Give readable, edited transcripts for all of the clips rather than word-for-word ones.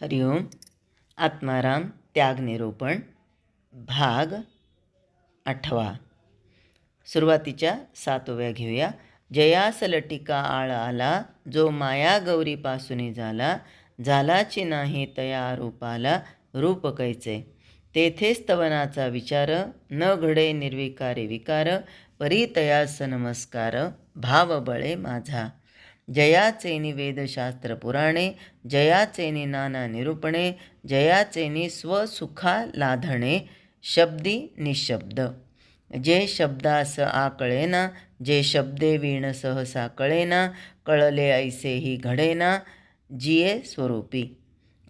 हरिओम. आत्माराम त्यागनिरूपण भाग 8. सुरुवातीच्या 7व्या घेऊया. जयास लटिका आळ आला, जो माया गौरीपासूनी झाला, झालाची नाही तया रूपाला, रूप कैचे. तेथे स्तवनाचा विचार, न घडे निर्विकारे विकार, परी तयास नमस्कार, भाव बळे माझा. जयाचेनी वेदशास्त्र पुराणे, जयाचेनी नाना निरूपणे, जयाचेनी स्वसुखा लाधणे, शब्दी निशब्द. जे शब्दास आकळेना, जे शब्दे वीण सहसा कळेना, कळले ऐसेही घडेना, जिये स्वरूपी.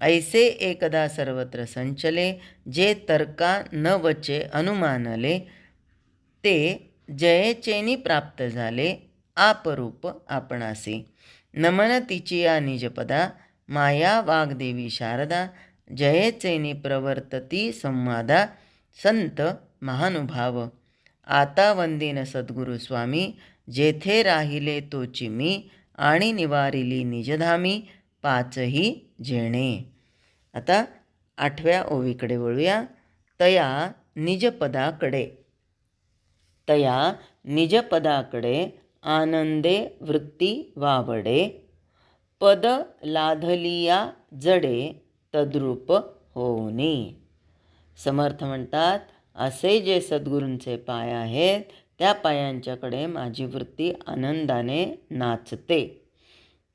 ऐसे एकदा सर्वत्र संचले, जे तर्का न वचे अनुमानले, ते जयेचेनी प्राप्त झाले, आपरूप आपणासी. नमन तिची या निजपदा, माया वाग्देवी शारदा, जयेचेनी प्रवर्तती संवादा, संत महानुभाव. आता वंदिन सद्गुरु स्वामी, जेथे राहिले तोची मी, आणि निवारिली निजधामी, पाचही जेणे. आता 8व्या ओवीकडे वळूया. तया निजपदाकडे. तया निजपदाकडे आनंदे वृत्ती वावडे, पद लाधलिया जडे तद्रूप होऊनी. समर्थ म्हणतात, असे जे सद्गुरूंचे पाय आहेत, त्या पायांच्याकडे माझी वृत्ती आनंदाने नाचते.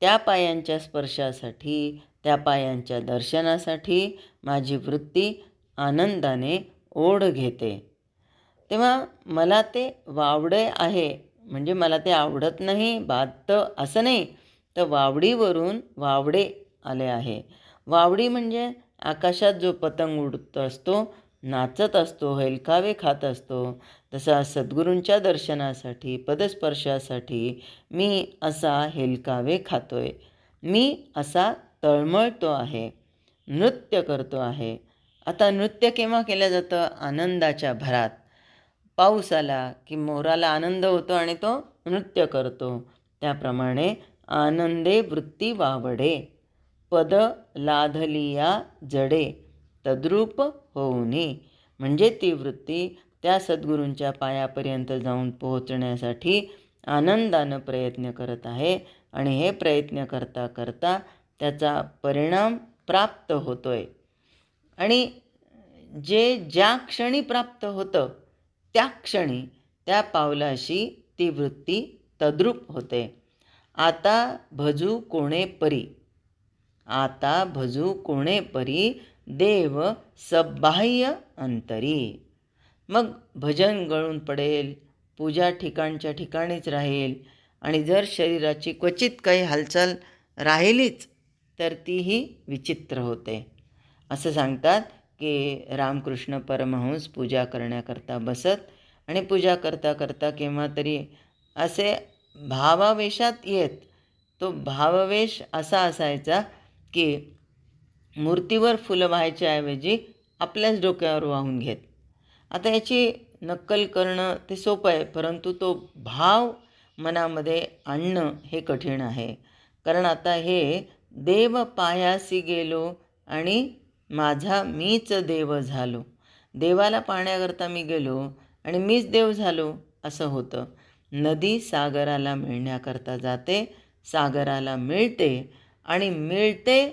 त्या पायांच्या स्पर्शासाठी, त्या पायांच्या दर्शनासाठी माझी वृत्ती आनंदाने ओढ घेते. तेव्हा मला ते वावडे आहे, म्हणजे मला ते आवडत नाही, बाधतं असं नाही, तर वावडीवरून वावडे आले आहे. वावडी म्हणजे आकाशात जो पतंग उडत असतो, नाचत असतो, हेलकावे खात असतो, तसा सद्गुरूंच्या दर्शनासाठी, पदस्पर्शासाठी मी असा हेलकावे खातोय, मी असा तळमळतो आहे, नृत्य करतो आहे. आता नृत्य केव्हा केलं जातं? आनंदाच्या भरात. पाऊस आला की मोराला आनंद होतो आणि तो नृत्य करतो. त्याप्रमाणे आनंदे वृत्ती वावडे, पद लाधलिया जडे तद्रूप होऊनी. म्हणजे ती वृत्ती त्या सद्गुरूंच्या पायापर्यंत जाऊन पोहोचण्यासाठी आनंदानं प्रयत्न करत आहे, आणि हे प्रयत्न करता करता त्याचा परिणाम प्राप्त होतोय. आणि जे ज्या क्षणी प्राप्त होतं, त्या क्षणी त्या पावलाशी ती वृत्ती तद्रूप होते. आता भजू कोणे परी, आता भजू कोणे परी, देव सबाह्य अंतरी. मग भजन गळून पडेल, पूजा ठिकाणच्या ठिकाणीच राहील, आणि जर शरीराची क्वचित काही हालचाल राहिलीच तर तीही विचित्र होते. असं सांगतात की रामकृष्ण परमहंस पूजा करण्याकरता बसत, आणि पूजा करता करता केव्हा तरी असे भावावेशात येत. तो भावावेश असा असायचा की मूर्तीवर फुलं व्हायच्याऐवजी आपल्याच डोक्यावर वाहून घेत. आता याची नक्कल करणं ते सोपं आहे, परंतु तो भाव मनामध्ये आणणं हे कठीण आहे. कारण आता हे देव पायासी गेलो आणि माझा मीच देव झालो. देवाला पाहण्याकरता मी गेलो आणि मीच देव झालो असं होतं. नदी सागराला मिळण्याकरता जाते, सागराला मिळते, आणि मिळते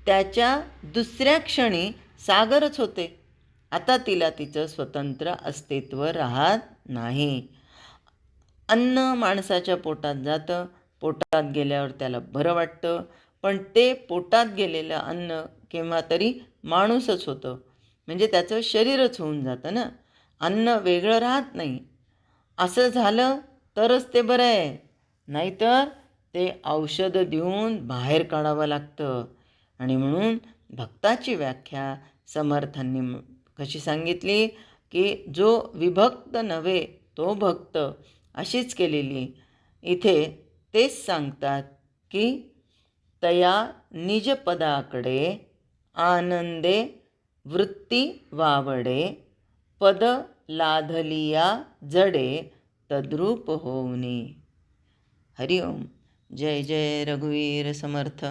त्याच्या दुसऱ्या क्षणी सागरच होते. आता तिला तिचं स्वतंत्र अस्तित्व राहत नाही. अन्न माणसाच्या पोटात जातं, पोटात गेल्यावर त्याला बरं वाटतं, पण ते पोटात गेलेलं अन्न केव्हा तरी माणूसच होतं, म्हणजे त्याचं शरीरच होऊन जातं ना. अन्न वेगळं राहत नाही. असं झालं तरच ते बरं आहे, नाहीतर ते औषध देऊन बाहेर काढावं लागतं. आणि म्हणून भक्ताची व्याख्या समर्थांनी कशी सांगितली की जो विभक्त नव्हे तो भक्त, अशीच केलेली. इथे तेच सांगतात की तया निजपदाकडे आनंदे वृत्ती वावडे, पद लाधलिया जडे तद्रूप होऊनी. हरिओम. जय जय रघुवीर समर्थ.